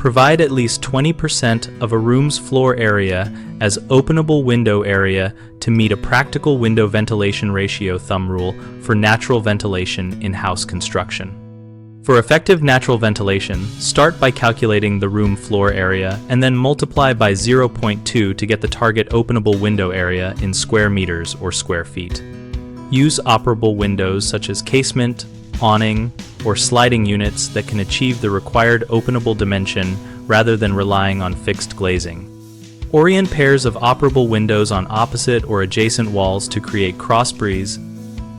Provide at least 20% of a room's floor area as openable window area to meet a practical window ventilation ratio thumb rule for natural ventilation in house construction. For effective natural ventilation, start by calculating the room floor area and then multiply by 0.2 to get the target openable window area in square meters or square feet. Use operable windows such as casement, awning, or sliding units that can achieve the required openable dimension rather than relying on fixed glazing. Orient pairs of operable windows on opposite or adjacent walls to create cross breeze,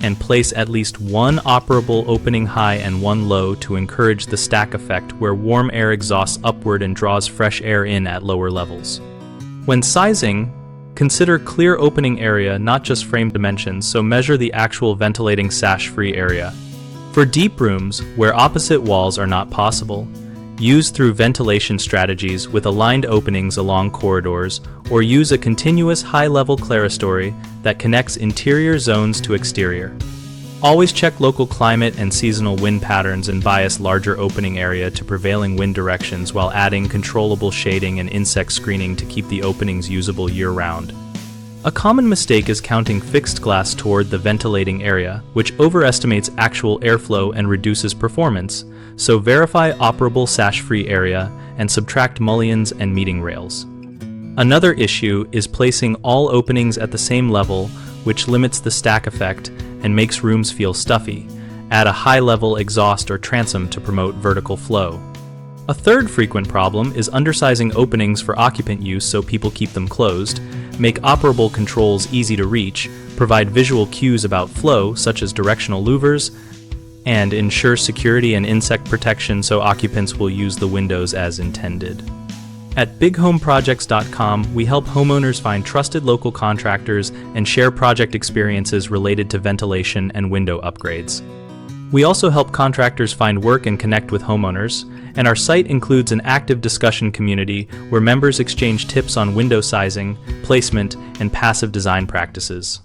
and place at least one operable opening high and one low to encourage the stack effect where warm air exhausts upward and draws fresh air in at lower levels. When sizing, consider clear opening area, not just frame dimensions, so measure the actual ventilating sash-free area. For deep rooms, where opposite walls are not possible, use through ventilation strategies with aligned openings along corridors, or use a continuous high-level clerestory that connects interior zones to exterior. Always check local climate and seasonal wind patterns and bias larger opening area to prevailing wind directions while adding controllable shading and insect screening to keep the openings usable year-round. A common mistake is counting fixed glass toward the ventilating area, which overestimates actual airflow and reduces performance, so verify operable sash-free area and subtract mullions and meeting rails. Another issue is placing all openings at the same level, which limits the stack effect and makes rooms feel stuffy. Add a high-level exhaust or transom to promote vertical flow. A third frequent problem is undersizing openings for occupant use so people keep them closed, make operable controls easy to reach, provide visual cues about flow such as directional louvers, and ensure security and insect protection so occupants will use the windows as intended. At bighomeprojects.com, we help homeowners find trusted local contractors and share project experiences related to ventilation and window upgrades. We also help contractors find work and connect with homeowners, and our site includes an active discussion community where members exchange tips on window sizing, placement, and passive design practices.